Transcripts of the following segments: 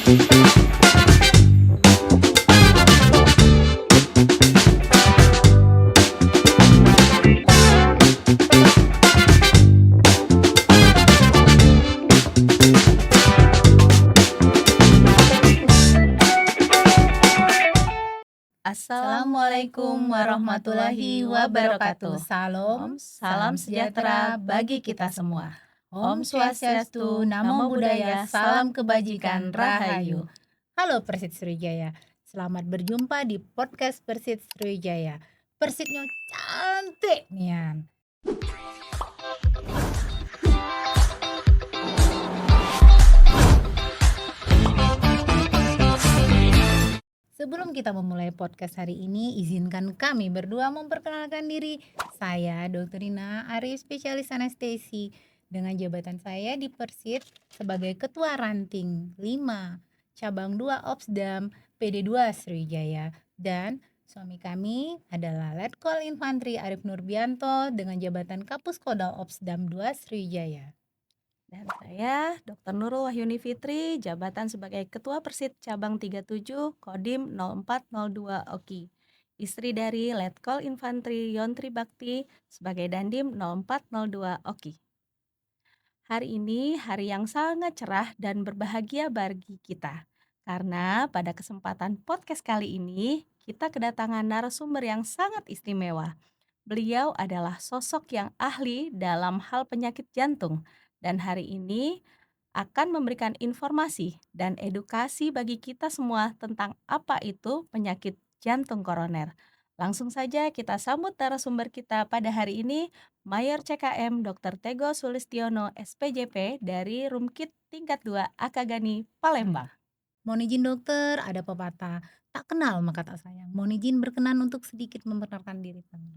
Assalamualaikum warahmatullahi wabarakatuh. Salam sejahtera bagi kita semua. Om Swastiastu, Namo Buddhaya, salam kebajikan, Rahayu. Halo Persit Sriwijaya, selamat berjumpa di podcast Persit Sriwijaya. Persitnya cantik nian. Sebelum kita memulai podcast hari ini, izinkan kami berdua memperkenalkan diri. Saya Dr. Rina Arif, spesialis anestesi, dengan jabatan saya di Persit sebagai Ketua Ranting 5, Cabang 2 Opsdam PD2 Sriwijaya. Dan suami kami adalah Letkol Infantri Arif Nurbianto dengan jabatan Kapus Kodal Opsdam 2 Sriwijaya. Dan saya Dr. Nurul Wahyuni Fitri, jabatan sebagai Ketua Persit Cabang 37 Kodim 0402 Oki. Istri dari Letkol Infantri Yontri Bakti sebagai Dandim 0402 Oki. Hari ini hari yang sangat cerah dan berbahagia bagi kita. Karena pada kesempatan podcast kali ini, kita kedatangan narasumber yang sangat istimewa. Beliau adalah sosok yang ahli dalam hal penyakit jantung. Dan hari ini akan memberikan informasi dan edukasi bagi kita semua tentang apa itu penyakit jantung koroner. Langsung saja kita sambut narasumber kita pada hari ini, Mayor CKM Dr. Tego Sulistiono SPJP dari Rumkit tingkat 2 Akagani, Palembang. Mohon izin dokter, ada pepatah, tak kenal maka tak sayang. Mohon izin berkenan untuk sedikit memperkenalkan diri kami.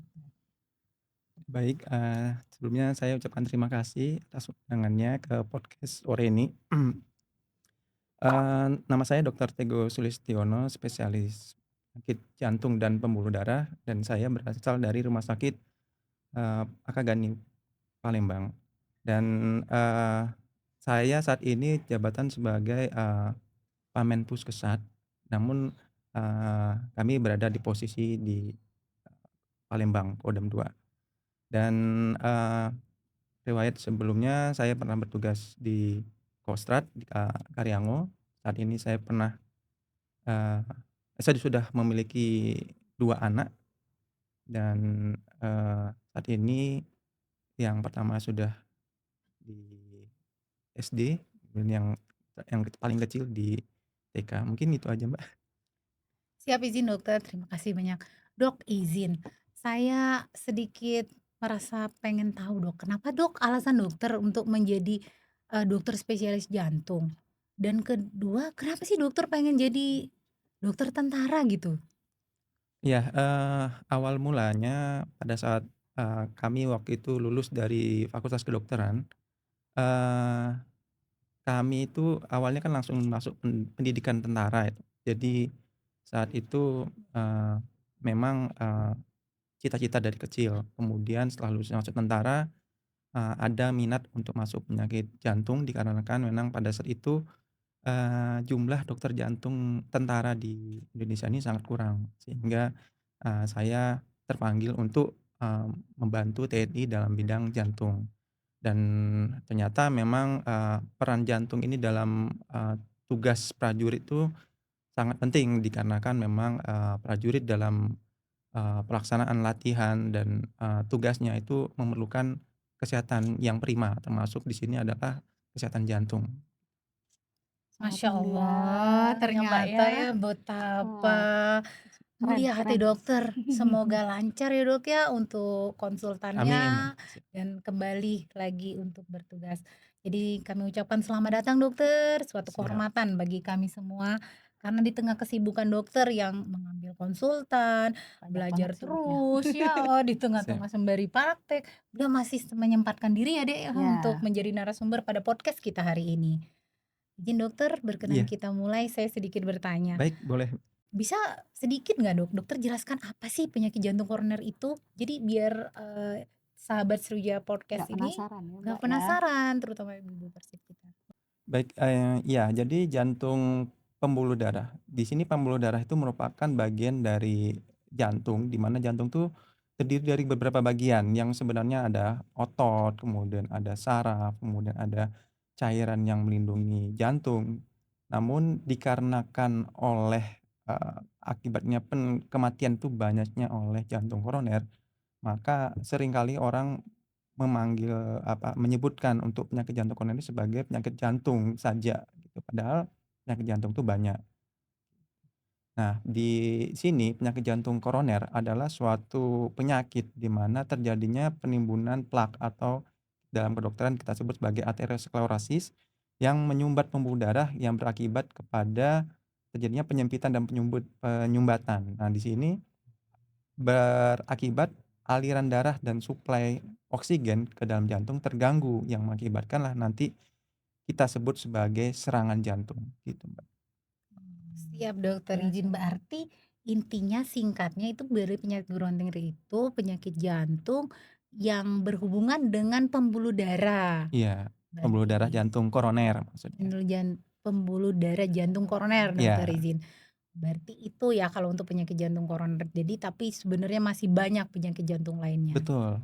Baik, sebelumnya saya ucapkan terima kasih atas undangannya ke podcast sore ini. Nama saya Dr. Tego Sulistiono, spesialis penyakit jantung dan pembuluh darah, dan saya berasal dari Rumah Sakit Akagani, Palembang. Dan saya saat ini jabatan sebagai Pamen Puskesat, namun kami berada di posisi di Palembang, Kodam 2. Dan riwayat sebelumnya saya pernah bertugas di Kostrad di Karyango. Saat ini saya sudah memiliki 2 anak, dan saat ini yang pertama sudah di SD, dan yang paling kecil di TK. Mungkin itu aja, Mbak. Siap, izin dokter, terima kasih banyak. Dok, izin, saya sedikit merasa pengen tahu dok, kenapa dok alasan dokter untuk menjadi dokter spesialis jantung? Dan kedua, kenapa sih dokter pengen jadi dokter tentara gitu? Ya, awal mulanya pada saat kami waktu itu lulus dari Fakultas Kedokteran, eee, kami itu awalnya kan langsung masuk pendidikan tentara itu. Jadi saat itu memang cita-cita dari kecil. Kemudian setelah lulus masuk tentara, ada minat untuk masuk penyakit jantung dikarenakan memang pada saat itu jumlah dokter jantung tentara di Indonesia ini sangat kurang. Sehingga saya terpanggil untuk membantu TNI dalam bidang jantung. Dan ternyata memang peran jantung ini dalam tugas prajurit itu sangat penting, dikarenakan memang prajurit dalam pelaksanaan latihan dan tugasnya itu memerlukan kesehatan yang prima, termasuk di sini adalah kesehatan jantung. Masya Allah, ternyata ya betapa mulia hati dokter. Semoga lancar ya dok ya untuk konsultannya Amin. dan kembali lagi untuk bertugas. Jadi kami ucapkan selamat datang dokter, suatu Siap. kehormatan bagi kami semua. Karena di tengah kesibukan dokter yang mengambil konsultan, belajar terus ya, di tengah-tengah sembari praktek, dia masih menyempatkan diri ya dek untuk menjadi narasumber pada podcast kita hari ini. Izin dokter, berkenan Iya. kita mulai, saya sedikit bertanya. Baik, boleh. Bisa sedikit nggak dok, dokter jelaskan apa sih penyakit jantung koroner itu? Jadi biar sahabat Sriwijaya Podcast ini nggak penasaran, terutama ibu-ibu Persit kita. Baik, iya, jadi jantung pembuluh darah. Di sini pembuluh darah itu merupakan bagian dari jantung, di mana jantung tuh terdiri dari beberapa bagian yang sebenarnya ada otot, kemudian ada saraf, kemudian ada cairan yang melindungi jantung. Namun dikarenakan oleh, akibatnya kematian itu banyaknya oleh jantung koroner, maka seringkali orang menyebutkan untuk penyakit jantung koroner ini sebagai penyakit jantung saja gitu, padahal penyakit jantung itu banyak. Nah, di sini penyakit jantung koroner adalah suatu penyakit di mana terjadinya penimbunan plak atau dalam kedokteran kita sebut sebagai aterosklerosis yang menyumbat pembuluh darah yang berakibat kepada terjadinya penyempitan dan penyumbatan. Nah, di sini berakibat aliran darah dan suplai oksigen ke dalam jantung terganggu yang mengakibatkanlah nanti kita sebut sebagai serangan jantung, gitu, Mbak. Siap dokter, Jelas izin ya. berarti intinya singkatnya itu dari penyakit Gronting itu penyakit jantung yang berhubungan dengan pembuluh darah. Iya, pembuluh darah Berarti jantung koroner maksudnya. pembuluh darah jantung koroner dokter Iya, izin. Berarti itu ya kalau untuk penyakit jantung koroner terjadi, tapi sebenarnya masih banyak penyakit jantung lainnya. betul.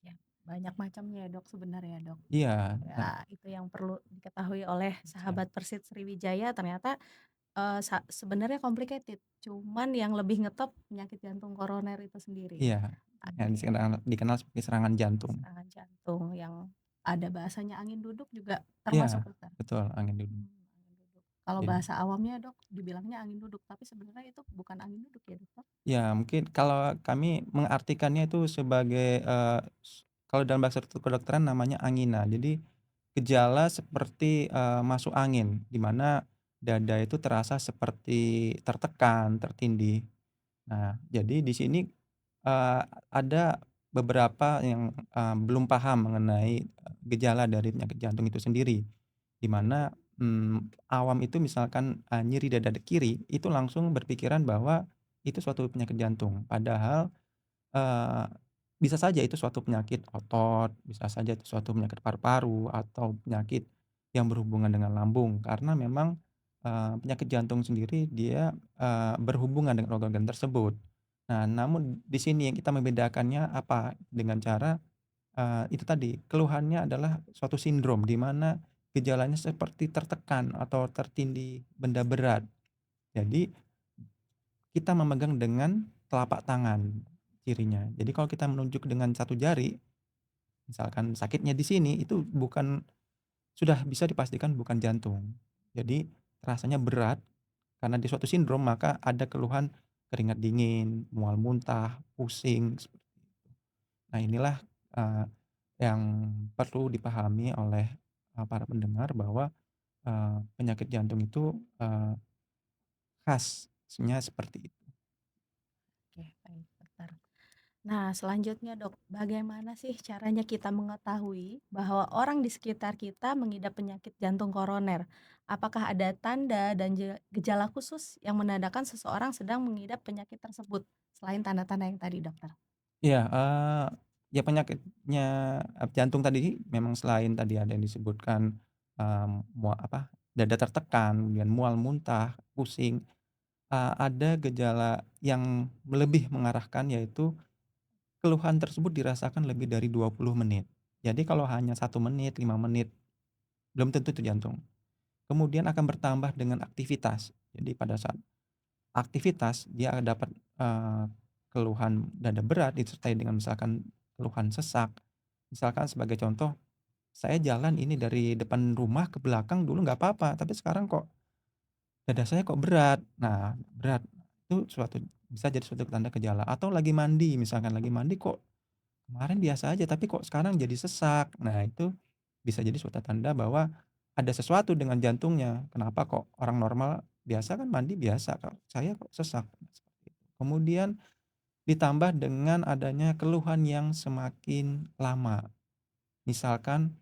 Ya, banyak macamnya ya dok sebenarnya Dok. Iya, nah, Ya, itu yang perlu diketahui oleh siap. sahabat Persit Sriwijaya ternyata sebenarnya complicated, cuman yang lebih ngetop penyakit jantung koroner itu sendiri. Iya, yang Oke, dikenal sebagai serangan jantung. serangan jantung yang ada bahasanya angin duduk juga termasuk Iya, dokter? betul, angin dudung. Angin duduk. Kalau Jadi bahasa awamnya Dok, dibilangnya angin duduk, tapi sebenarnya itu bukan angin duduk ya Dokter? ya mungkin kalau kami mengartikannya itu sebagai, kalau dalam bahasa kedokteran namanya angina. Jadi gejala seperti, masuk angin, di mana dada itu terasa seperti tertekan, tertindih. Nah, jadi di sini, ada beberapa yang, belum paham mengenai, gejala dari penyakit jantung itu sendiri. Di mana, awam itu misalkan, nyeri dada kiri, itu langsung berpikiran bahwa itu suatu penyakit jantung. Padahal, eee, bisa saja itu suatu penyakit otot, bisa saja itu suatu penyakit paru-paru, atau penyakit yang berhubungan dengan lambung. Karena memang, penyakit jantung sendiri dia, berhubungan dengan organ-organ tersebut. Nah, namun di sini yang kita membedakannya apa, dengan cara, itu tadi, keluhannya adalah suatu sindrom di mana gejalanya seperti tertekan atau tertindih benda berat. Jadi kita memegang dengan telapak tangan kirinya. Jadi kalau kita menunjuk dengan satu jari, misalkan sakitnya di sini, itu sudah bisa dipastikan bukan jantung. Jadi rasanya berat karena di suatu sindrom maka ada keluhan keringat dingin, mual muntah, pusing, seperti itu. Nah inilah, eee, yang perlu dipahami oleh, para pendengar bahwa, penyakit jantung itu, khasnya seperti itu. Oke, baik Dokter. Nah, selanjutnya Dok, bagaimana sih caranya kita mengetahui bahwa orang di sekitar kita mengidap penyakit jantung koroner? Apakah ada tanda dan gejala khusus yang menandakan seseorang sedang mengidap penyakit tersebut, selain tanda-tanda yang tadi Dokter? Iya, ya penyakitnya, jantung tadi memang selain tadi ada yang disebutkan, dada tertekan, kemudian mual muntah, pusing, ada gejala yang lebih mengarahkan yaitu keluhan tersebut dirasakan lebih dari 20 menit. Jadi kalau hanya 1 menit, 5 menit, belum tentu itu jantung. Kemudian akan bertambah dengan aktivitas. Jadi pada saat aktivitas dia akan dapat, keluhan dada berat disertai dengan misalkan keluhan sesak. Misalkan sebagai contoh, saya jalan ini dari depan rumah ke belakang dulu nggak apa-apa, tapi sekarang kok dada saya kok berat. Nah, berat itu bisa jadi suatu tanda gejala atau lagi mandi, misalkan lagi mandi kok kemarin biasa aja tapi kok sekarang jadi sesak. Nah, itu bisa jadi suatu tanda bahwa ada sesuatu dengan jantungnya. Kenapa kok orang normal biasa kan mandi biasa, kok saya kok sesak. Nah, seperti itu. Kemudian ditambah dengan adanya keluhan yang semakin lama. Misalkan,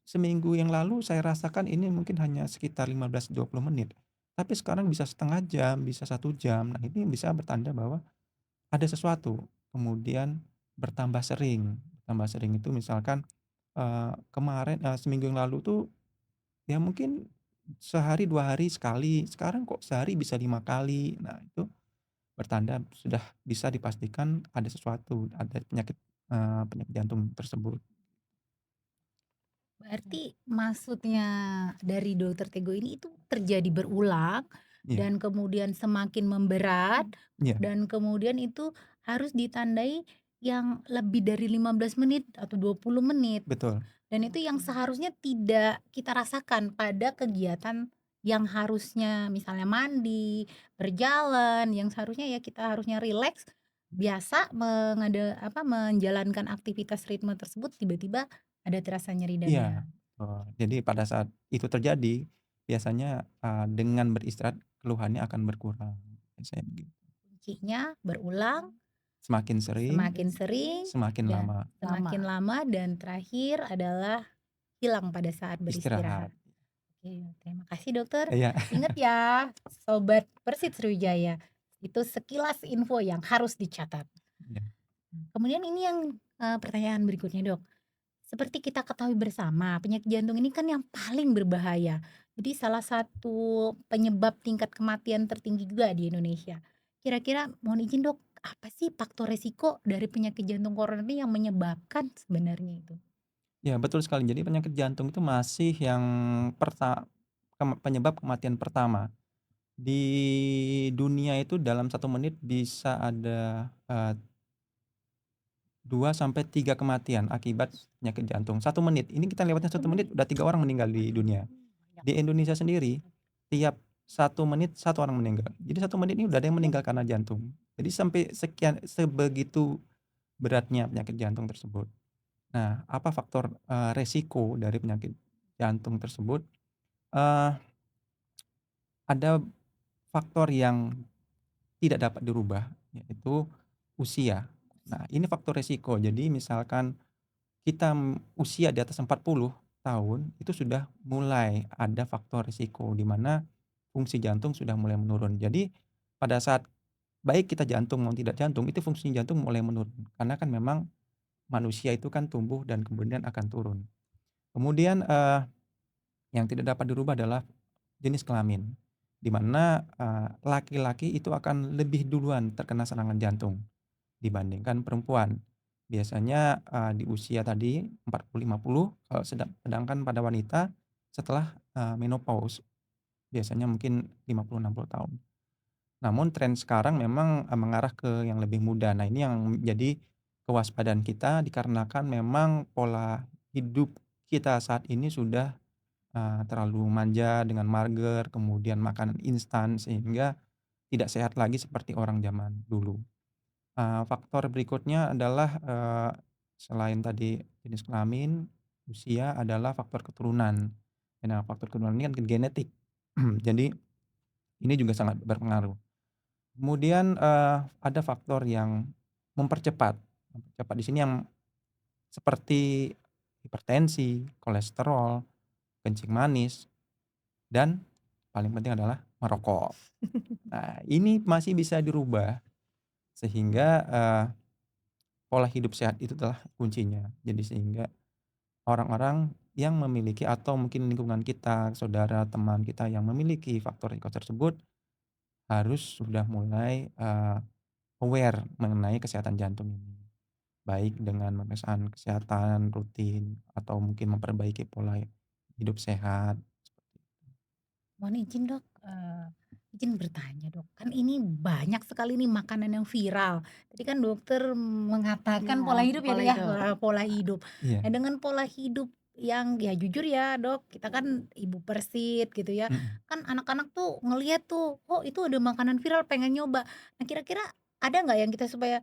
seminggu yang lalu saya rasakan ini mungkin hanya sekitar 15, 20 menit, tapi sekarang bisa setengah jam, bisa 1 jam. Nah, ini bisa bertanda bahwa ada sesuatu. Kemudian bertambah sering itu misalkan, seminggu yang lalu tuh ya mungkin sehari 2 hari sekali, sekarang kok sehari bisa 5 kali. Nah itu bertanda sudah bisa dipastikan ada sesuatu, ada penyakit jantung tersebut. Berarti maksudnya dari Dokter Teguh ini itu terjadi berulang Iya, dan kemudian semakin memberat iya, dan kemudian itu harus ditandai yang lebih dari 15 menit atau 20 menit. betul. Dan itu yang seharusnya tidak kita rasakan pada kegiatan yang harusnya misalnya mandi, berjalan, yang seharusnya ya kita harusnya rileks, biasa menjalankan aktivitas ritme tersebut tiba-tiba ada terasa nyeri Iya, dada. betul. Jadi pada saat itu terjadi, biasanya, dengan beristirahat keluhannya akan berkurang, biasanya begitu. Kuncinya berulang, Semakin sering, semakin sering, semakin dan lama semakin Lama. lama dan terakhir adalah hilang pada saat istirahat. beristirahat. Oke, terima kasih dokter. Iya, Ingat ya, sobat Persit Sriwijaya, itu sekilas info yang harus dicatat. iya, Kemudian ini yang pertanyaan berikutnya dok. Seperti kita ketahui bersama, penyakit jantung ini kan yang paling berbahaya. Jadi salah satu penyebab tingkat kematian tertinggi juga di Indonesia. Kira-kira mohon izin dok, apa sih faktor resiko dari penyakit jantung koroner ini yang menyebabkan sebenarnya itu? iya, betul sekali. Jadi penyakit jantung itu masih yang penyebab kematian pertama. Di dunia itu dalam 1 menit bisa ada, 2 sampai 3 kematian akibat penyakit jantung. 1 menit, ini kita lewatnya Satu 1 menit menit. udah 3 orang meninggal di dunia. Banyak. Di Indonesia sendiri, tiap 1 menit 1 orang meninggal. Jadi 1 menit ini udah ada yang meninggal karena jantung. Jadi sampai sebegitu beratnya penyakit jantung tersebut. Nah, apa faktor, resiko dari penyakit jantung tersebut? Eee, ada faktor yang tidak dapat dirubah, yaitu usia. Nah, ini faktor resiko. Jadi misalkan kita, usia di atas 40 tahun, itu sudah mulai ada faktor risiko, di mana fungsi jantung sudah mulai menurun. Jadi pada saat baik kita jantung mau tidak jantung, itu fungsi jantung mulai menurun. Karena kan memang manusia itu kan tumbuh dan kemudian akan turun. Kemudian, yang tidak dapat dirubah adalah jenis kelamin, di mana, laki-laki itu akan lebih duluan terkena serangan jantung dibandingkan perempuan. Biasanya, di usia tadi 40, 50, kalau sedangkan pada wanita setelah, menopause, biasanya mungkin 50, 60 tahun. Namun tren sekarang memang, mengarah ke yang lebih muda. Nah, ini yang menjadi kewaspadaan kita dikarenakan memang pola hidup kita saat ini sudah, terlalu manja dengan mager, kemudian makanan instan sehingga tidak sehat lagi seperti orang zaman dulu. Faktor berikutnya adalah, selain tadi jenis kelamin, usia adalah faktor keturunan. Nah, faktor keturunan ini kan genetik. Jadi ini juga sangat berpengaruh. Kemudian, ada faktor yang mempercepat. Mempercepat di sini yang seperti hipertensi, kolesterol, kencing manis, dan paling penting adalah merokok. Nah, ini masih bisa dirubah sehingga, pola hidup sehat itu adalah kuncinya. Jadi sehingga orang-orang yang memiliki atau mungkin lingkungan kita, saudara, teman kita yang memiliki faktor risiko tersebut harus sudah mulai, aware mengenai kesehatan jantung ini. Baik dengan pemeriksaan kesehatan rutin atau mungkin memperbaiki pola hidup sehat. Mohon izin Dok, izin bertanya Dok, kan ini banyak sekali nih makanan yang viral. Tadi kan dokter mengatakan Iya, pola hidup ya pola Dok ya, hidup. pola hidup. Iya, Nah dengan pola hidup yang ya jujur ya Dok, kita kan ibu persit gitu ya, mhm. kan anak-anak tuh ngelihat tuh, oh itu ada makanan viral pengen nyoba. Nah kira-kira ada nggak yang kita supaya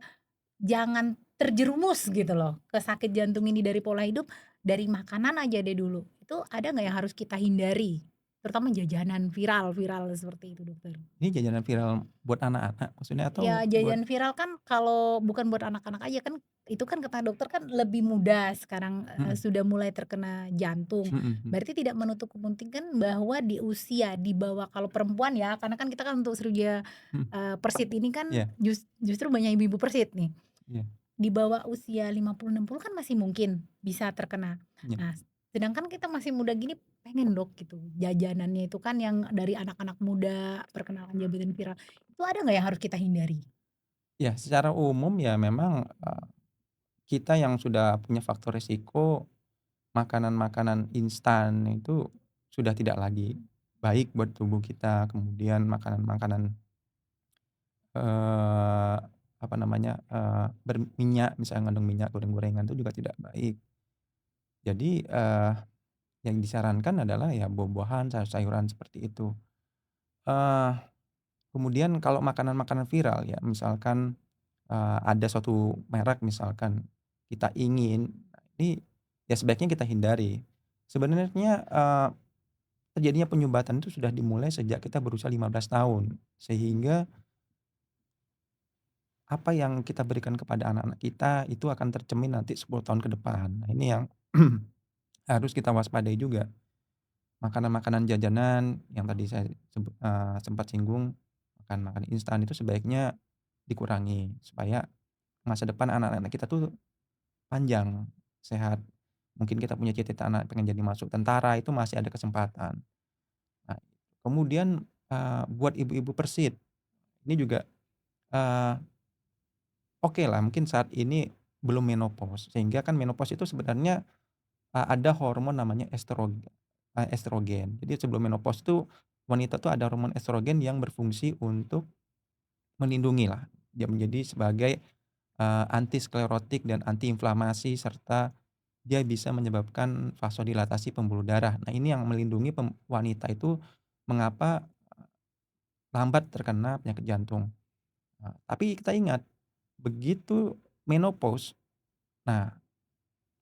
jangan terjerumus gitu loh ke sakit jantung ini dari pola hidup, dari makanan aja deh dulu. Itu ada nggak yang harus kita hindari? Terutama jajanan viral-viral seperti itu, Dokter. Ini jajanan viral buat anak-anak maksudnya Ya atau buat jajan viral kan kalau bukan buat anak-anak aja kan, itu kan kata dokter kan lebih mudah sekarang, mhm, sudah mulai terkena jantung. mhm, mhm, Berarti tidak menutup kemungkinan bahwa di usia di bawah kalau perempuan ya, karena kan kita kan untuk Sriwijaya, mhm, Persit ini kan iya, justru banyak ibu-ibu Persit nih. iya, Di bawah usia 50, 60 kan masih mungkin bisa terkena. iya, Nah, sedangkan kita masih muda gini pengen Dok gitu, jajanannya itu kan yang dari anak-anak muda, perkenalan jabatan viral, itu ada nggak yang harus kita hindari? Ya secara umum ya memang, kita yang sudah punya faktor resiko, makanan-makanan instan itu sudah tidak lagi baik buat tubuh kita, kemudian makanan-makanan, eee, apa namanya, berminyak, misalnya mengandung minyak, goreng-gorengan itu juga tidak baik. Jadi, yang disarankan adalah ya buah-buahan, sayur-sayuran seperti itu. Eee, Kemudian kalau makanan-makanan viral ya misalkan, ada suatu merek misalkan kita ingin, nah ini ya sebaiknya kita hindari. Sebenarnya, terjadinya penyumbatan itu sudah dimulai sejak kita berusia 15 tahun, sehingga apa yang kita berikan kepada anak-anak kita itu akan tercermin nanti 10 tahun ke depan. Nah ini yang harus kita waspadai juga. Makanan-makanan jajanan yang tadi saya sempat singgung, makan instan itu sebaiknya dikurangi supaya masa depan anak-anak kita tuh panjang, sehat. Mungkin kita punya cita-cita anak pengen jadi masuk tentara itu masih ada kesempatan. Nah, kemudian, buat ibu-ibu persit, ini juga, eee, okelah mungkin saat ini belum menopause, sehingga kan menopause itu sebenarnya, ada hormon namanya estrogen. Jadi sebelum menopause tuh, wanita tuh ada hormon estrogen yang berfungsi untuk melindungilah, dia menjadi sebagai, antisklerotik dan antiinflamasi serta dia bisa menyebabkan vasodilatasi pembuluh darah. Nah ini yang melindungi wanita itu mengapa lambat terkena penyakit jantung. Tapi kita ingat, begitu menopause, nah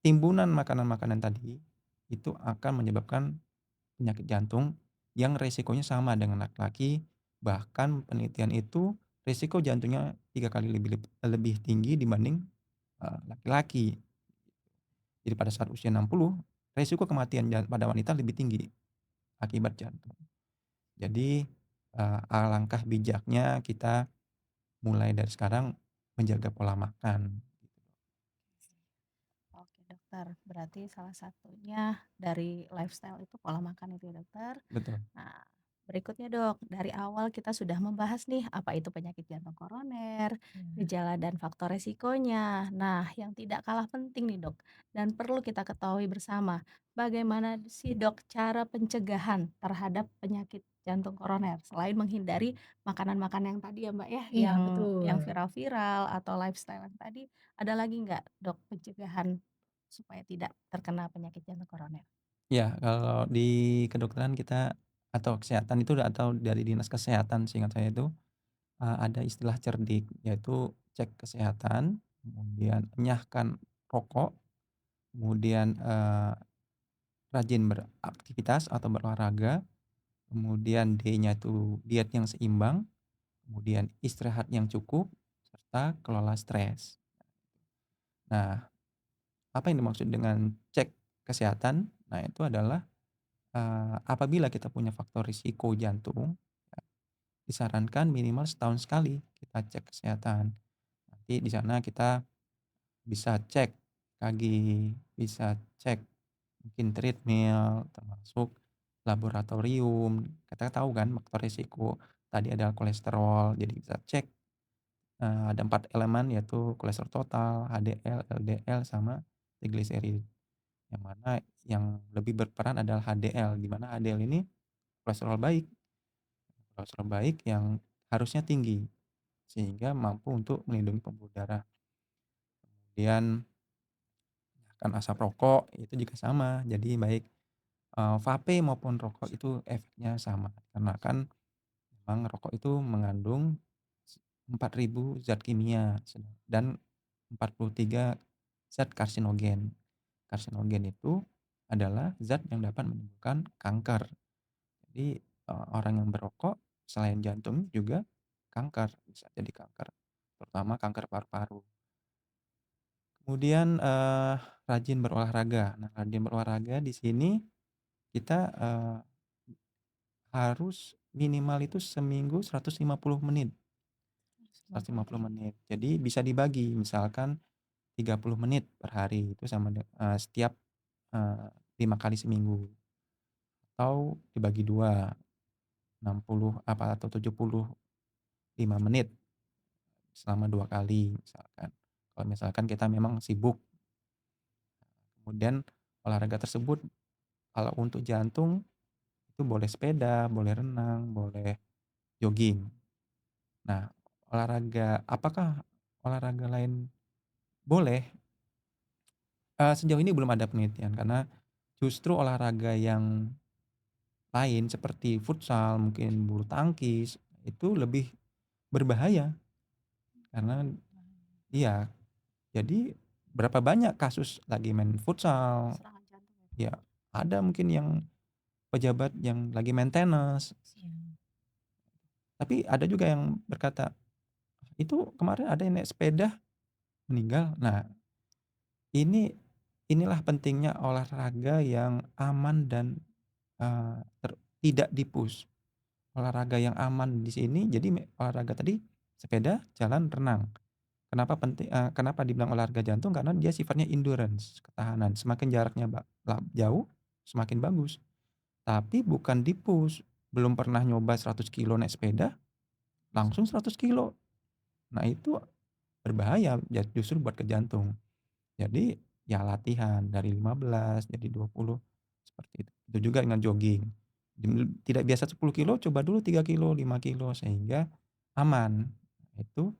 timbunan makanan-makanan tadi, itu akan menyebabkan penyakit jantung yang resikonya sama dengan laki-laki, bahkan penelitian itu resiko jantungnya 3 kali lebih tinggi dibanding, laki-laki. Jadi pada saat usia 60, resiko kematian pada wanita lebih tinggi akibat jantung. Jadi, alangkah bijaknya kita mulai dari sekarang menjaga pola makan. Oke dokter, berarti salah satunya dari lifestyle itu pola makan itu ya dokter? Betul. Nah, berikutnya Dok, dari awal kita sudah membahas nih apa itu penyakit jantung koroner, Iya. gejala dan faktor resikonya. Nah, yang tidak kalah penting nih Dok, dan perlu kita ketahui bersama, bagaimana sih Dok cara pencegahan terhadap penyakit jantung koroner? Selain menghindari makanan-makanan yang tadi ya Mbak ya, Iya yang betul. viral-viral atau lifestyle yang tadi, ada lagi nggak Dok pencegahan supaya tidak terkena penyakit jantung koroner? Ya, kalau di kedokteran kita atau kesehatan itu atau dari dinas kesehatan seingat saya itu, ada istilah cerdik, yaitu cek kesehatan, kemudian enyahkan rokok, kemudian, rajin beraktivitas atau berolahraga, kemudian D-nya itu diet yang seimbang, kemudian istirahat yang cukup, serta kelola stres. Nah, apa yang dimaksud dengan cek kesehatan? Nah, itu adalah, apabila kita punya faktor risiko jantung, ya, disarankan minimal setahun sekali kita cek kesehatan. Nanti di sana kita bisa cek KG, bisa cek mungkin treadmill, termasuk laboratorium. Kita tahu kan faktor risiko, tadi ada kolesterol, jadi bisa cek, ada 4 elemen yaitu kolesterol total, HDL, LDL, sama trigliserid. Yang mana yang lebih berperan adalah HDL, di mana HDL ini kolesterol baik, kolesterol baik yang harusnya tinggi, sehingga mampu untuk melindungi pembuluh darah. Kemudian kan asap rokok itu juga sama, jadi baik, vape maupun rokok itu efeknya sama, karena kan memang rokok itu mengandung 4.000 zat kimia dan 43 zat karsinogen. Karsinogen itu adalah zat yang dapat menimbulkan kanker. Jadi, orang yang berokok selain jantung juga kanker, bisa jadi kanker, terutama kanker paru-paru. Kemudian, rajin berolahraga. Nah, rajin berolahraga di sini kita, harus minimal itu seminggu 150 menit, 150 150 menit. menit. Jadi bisa dibagi, misalkan 30 menit per hari, itu sama setiap, 5 kali seminggu. atau dibagi 2, 60 apa atau 75 menit selama 2 kali misalkan. Kalau misalkan kita memang sibuk, kemudian olahraga tersebut kalau untuk jantung itu boleh sepeda, boleh renang, boleh jogging. Nah, apakah olahraga lain boleh? Sejauh ini belum ada penelitian karena justru olahraga yang lain seperti futsal, mungkin bulu tangkis, itu lebih berbahaya karena iya, jadi berapa banyak kasus lagi main futsal, Serangan jantung ya? ya ada mungkin yang pejabat yang lagi main tenis, Siap. tapi ada juga yang berkata, "Itu kemarin ada yang naik sepeda meninggal." Nah, ini inilah pentingnya olahraga yang aman dan, eee, ter tidak di-push. Olahraga yang aman di sini jadi olahraga tadi sepeda, jalan, renang. Kenapa dibilang olahraga jantung, karena dia sifatnya endurance, ketahanan. Semakin jaraknya jauh, semakin bagus. Tapi bukan di-push, belum pernah nyoba 100 kilo naik sepeda, langsung 100 kilo. Nah itu berbahaya justru buat ke jantung. Jadi ya latihan dari 15 jadi 20 seperti itu. Itu juga dengan jogging. Tidak biasa 10 kilo, coba dulu 3 kilo, 5 kilo sehingga aman. Itu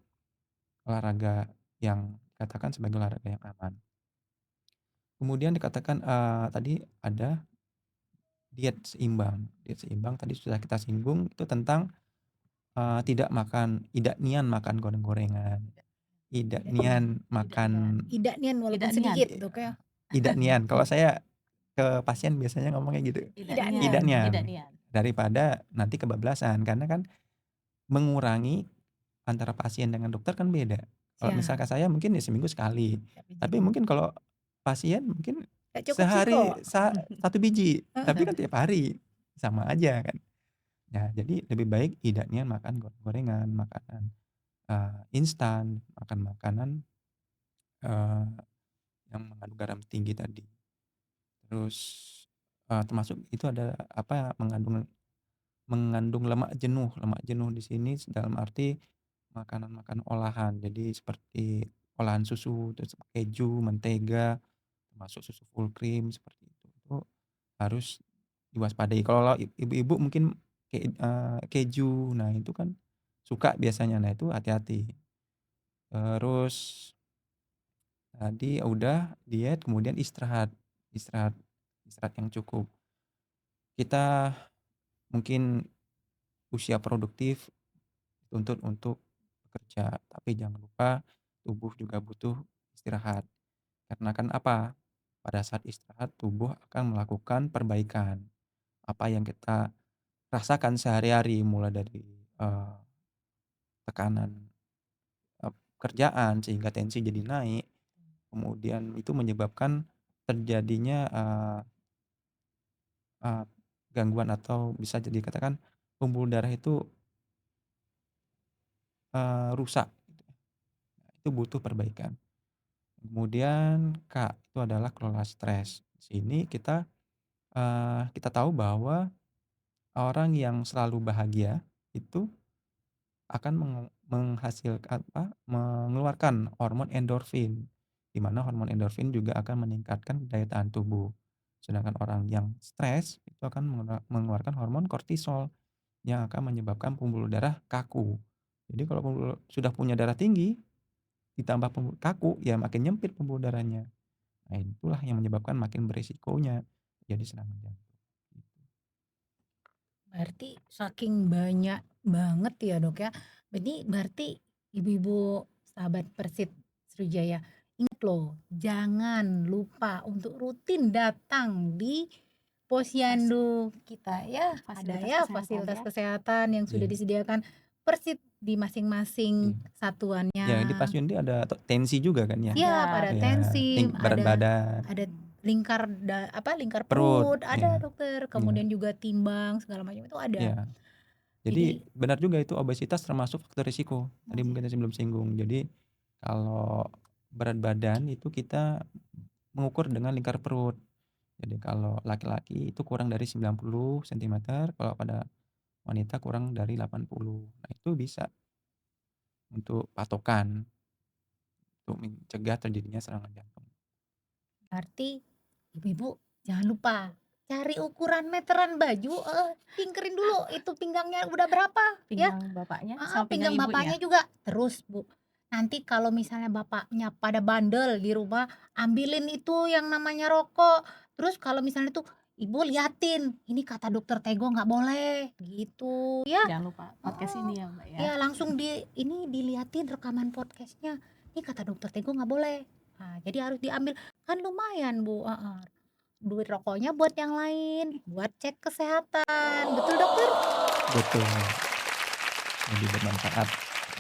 olahraga yang dikatakan sebagai olahraga yang aman. Kemudian dikatakan, tadi ada diet seimbang. Diet seimbang tadi sudah kita singgung itu tentang, tidak nian makan goreng-gorengan, tidak Tidak nian. nian Tidak nian. makan Tidak nian walaupun Tidak nian. sedikit, Dok, ya. tidak nian. Kalau saya ke pasien biasanya ngomongnya gitu, Tidak Tidak nian. tidak nian. Tidak nian, nian. daripada nanti kebablasan. Karena kan mengurangi antara pasien dengan dokter kan beda. Kalau Siap. misalkan saya mungkin ya seminggu sekali, Tapi tapi mungkin kalau pasien mungkin nggak cukup siko. sehari 1 biji, tapi Heeh. kan tiap hari, sama aja kan. Ya jadi lebih baik tidak nian makan goreng-gorengan, makanan, instan, makan makanan, eee, yang mengandung garam tinggi tadi. Terus, termasuk itu ada apa, mengandung mengandung lemak jenuh. Lemak jenuh di sini dalam arti makanan-makanan olahan. Jadi seperti olahan susu, terus keju, mentega, termasuk susu full cream seperti itu. Itu harus diwaspadai. Kalau ibu-ibu mungkin keju, nah itu kan suka biasanya. Nah itu hati-hati. Terus tadi udah diet, kemudian istirahat. Istirahat istirahat yang cukup. Kita mungkin usia produktif dituntut untuk bekerja, tapi jangan lupa tubuh juga butuh istirahat. Karena kan apa, pada saat istirahat tubuh akan melakukan perbaikan. Apa yang kita rasakan sehari-hari mulai dari, eee, tekanan, pekerjaan sehingga tensi jadi naik, kemudian itu menyebabkan terjadinya, eee, gangguan atau bisa jadi dikatakan pembuluh darah itu, rusak, itu butuh perbaikan. Kemudian Kak, itu adalah kelola stres. Di sini kita tahu bahwa orang yang selalu bahagia itu akan menghasilkan mengeluarkan hormon endorfin, di mana hormon endorfin juga akan meningkatkan daya tahan tubuh. Sedangkan orang yang stres itu akan mengeluarkan hormon kortisol yang akan menyebabkan pembuluh darah kaku. Jadi kalau sudah punya darah tinggi ditambah kaku, ya makin nyempit pembuluh darahnya. Nah, itulah yang menyebabkan makin beresikonya jadi serangan jantung, gitu. Berarti saking banyak banget ya, Dok, ya. Berarti ibu-ibu sahabat Persit Sriwijaya, ingat loh, jangan lupa untuk rutin datang di Posyandu kita ya. Ada Fasilitas ya kesehatan fasilitas ya. kesehatan yang sudah Iya, disediakan Persit di iya. masing-masing Ya di satuannya. Pasien ada tensi juga kan ya? Siap, Ada ada Iya, tensi, berat badan, ada lingkar perut, perut, iya, ada dokter, iya, kemudian juga timbang segala macam itu ada. iya. Jadi Jadi benar juga itu obesitas termasuk faktor risiko. Tadi Masih. mungkin saya belum singgung. Jadi kalau berat badan itu kita mengukur dengan lingkar perut. Jadi kalau laki-laki itu kurang dari 90 sentimeter, kalau pada wanita kurang dari 80. Nah, itu bisa untuk patokan untuk mencegah terjadinya serangan jantung. Berarti ibu-ibu jangan lupa cari ukuran meteran baju, tingkerin dulu itu pinggangnya udah berapa ya. Pinggang bapaknya Heeh, sama pinggang pinggang ibunya? bapaknya juga. Terus Bu, nanti kalau misalnya bapaknya pada bandel di rumah, ambilin itu yang namanya rokok. Terus kalau misalnya tuh ibu liatin, ini kata dokter Tego nggak boleh, gitu ya. Jangan lupa podcast Heeh, ini ya, Mbak, ya. ya langsung ini diliatin rekaman podcastnya. Ini kata dokter Tego nggak boleh. Nah, jadi harus diambil, kan lumayan Bu, heeh. Duit rokoknya buat yang lain, buat cek kesehatan, betul dokter? Betul, lebih bermanfaat.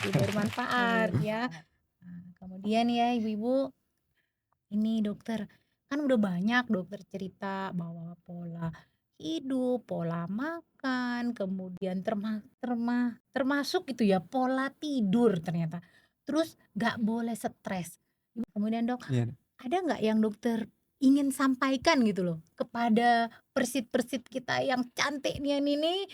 Lebih bermanfaat Lebih ya. bermanfaat. Nah, kemudian ya ibu-ibu, ini dokter, kan udah banyak dokter cerita bahwa pola hidup, pola makan, kemudian termasuk itu ya pola tidur ternyata. Terus nggak boleh stres. Kemudian dok, Iya. ada nggak yang dokter ingin sampaikan gitu loh kepada persit-persit kita yang cantik ini,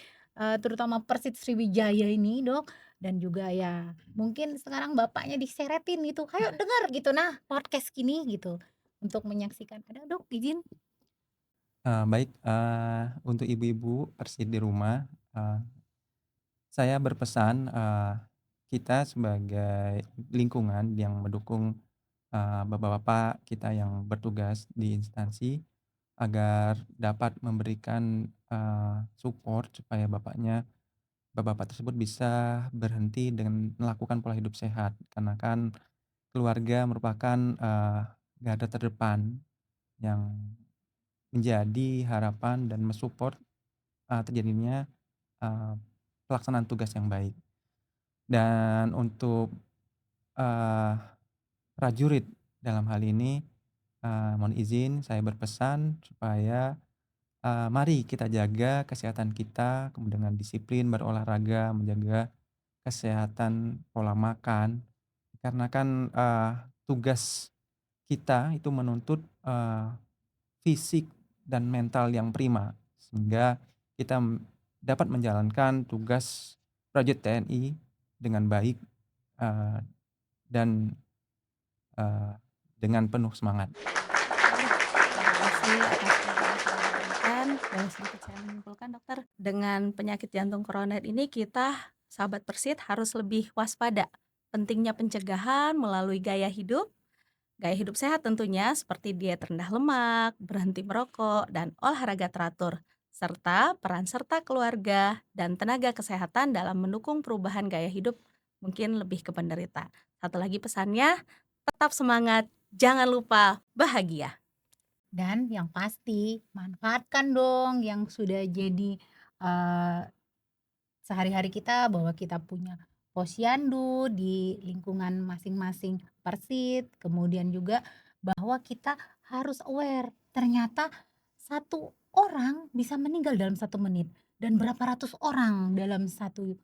terutama Persit Sriwijaya ini dok, dan juga ya mungkin sekarang bapaknya diseretin gitu, "Ayo denger," gitu, nah podcast gini gitu, untuk menyaksikan. Ada dok izin? Baik, untuk ibu-ibu Persit di rumah, saya berpesan, kita sebagai lingkungan yang mendukung, bapak-bapak kita yang bertugas di instansi agar dapat memberikan, support supaya bapak-bapak tersebut bisa berhenti dengan melakukan pola hidup sehat. Karena kan keluarga merupakan, garda terdepan yang menjadi harapan dan mensupport, terjadinya, eee, pelaksanaan tugas yang baik. Dan untuk, eee, prajurit dalam hal ini, mohon izin saya berpesan supaya, mari kita jaga kesehatan kita, kemudian dengan disiplin berolahraga, menjaga kesehatan pola makan. Karena kan, tugas kita itu menuntut, fisik dan mental yang prima, sehingga kita dapat menjalankan tugas prajurit TNI dengan baik, eee, dan, eee, dengan penuh semangat. Oke, terima kasih atas informasi yang diberikan. Dan sedikit saya menyimpulkan, dokter, dengan penyakit jantung koroner ini kita, sahabat Persit, harus lebih waspada. Pentingnya pencegahan melalui gaya hidup sehat tentunya seperti diet rendah lemak, berhenti merokok, dan olahraga teratur, serta peran serta keluarga dan tenaga kesehatan dalam mendukung perubahan gaya hidup mungkin lebih ke penderita. Satu lagi pesannya, tetap semangat, jangan lupa bahagia. Dan yang pasti manfaatkan dong yang sudah jadi, eee, sehari-hari kita bahwa kita punya posyandu di lingkungan masing-masing Persit, kemudian juga bahwa kita harus aware, ternyata satu orang bisa meninggal dalam 1 menit dan berapa ratus orang dalam 1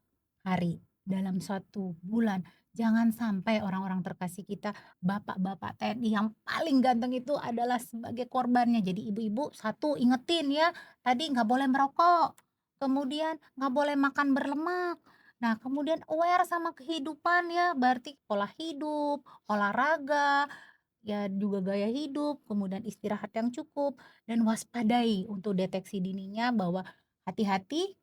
hari, dalam 1 bulan. Jangan sampai orang-orang terkasih kita, bapak-bapak TNI yang paling ganteng itu adalah sebagai korbannya. Jadi ibu-ibu, satu ingetin ya, tadi nggak boleh merokok, kemudian nggak boleh makan berlemak. Nah, kemudian aware sama kehidupan ya, berarti pola hidup, olahraga, ya juga gaya hidup, kemudian istirahat yang cukup, dan waspadai untuk deteksi dininya bahwa hati-hati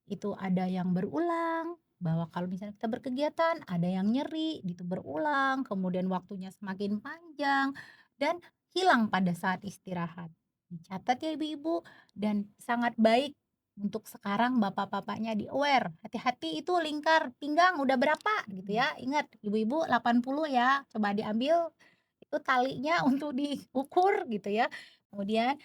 itu ada yang berulang, bahwa kalau misalnya kita berkegiatan ada yang nyeri, itu berulang, kemudian waktunya semakin panjang dan hilang pada saat istirahat. Dicatat ya ibu-ibu, dan sangat baik untuk sekarang bapak-bapaknya di-aware, hati-hati itu lingkar pinggang udah berapa gitu ya. Ingat ibu-ibu 80 ya, coba diambil itu talinya untuk diukur gitu ya. Kemudian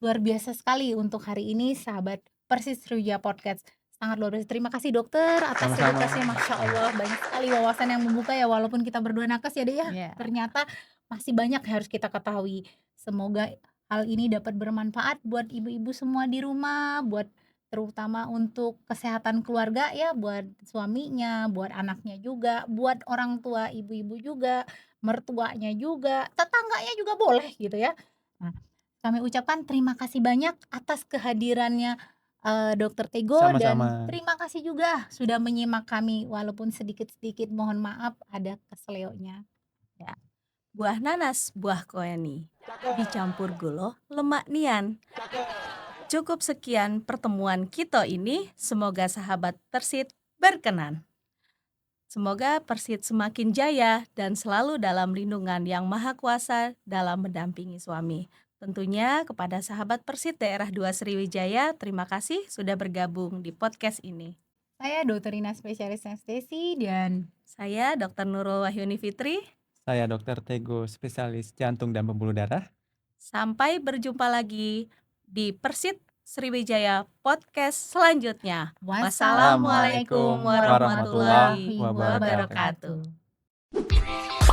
luar biasa sekali untuk hari ini sahabat Persis Sriwijaya Podcast. Sangat luar biasa. Terima kasih dokter atas Sama-sama. edukasinya. Masya Allah banyak sekali wawasan yang membuka ya walaupun kita berdua nakes ya deh ya. Iya. Ternyata masih banyak yang harus kita ketahui. Semoga hal ini dapat bermanfaat buat ibu-ibu semua di rumah, buat terutama untuk kesehatan keluarga ya, buat suaminya, buat anaknya juga, buat orang tua ibu-ibu juga, mertuanya juga, tetangganya juga boleh gitu ya. Nah, Kami ucapkan terima kasih banyak atas kehadirannya, Dokter Tego, dan Sama-sama. terima kasih juga sudah menyimak kami walaupun sedikit-sedikit mohon maaf ada keselionya. Ya. Buah nanas, buah koeni. Dicampur gulo, lemak nian. Cukup sekian pertemuan kita ini, semoga sahabat Persit berkenan. Semoga Persit semakin jaya dan selalu dalam lindungan Yang Maha Kuasa dalam mendampingi suami. Tentunya kepada sahabat Persit daerah 2 Sriwijaya, terima kasih sudah bergabung di podcast ini. Saya Dokter Rina spesialis anestesi dan Saya Dr. Nurul Wahyuni Fitri. Saya Dokter Tego, spesialis jantung dan pembuluh darah. Sampai berjumpa lagi di Persit Sriwijaya podcast selanjutnya. Wassalamualaikum Assalamualaikum warahmatullahi warahmatullahi wabarakatuh. wabarakatuh.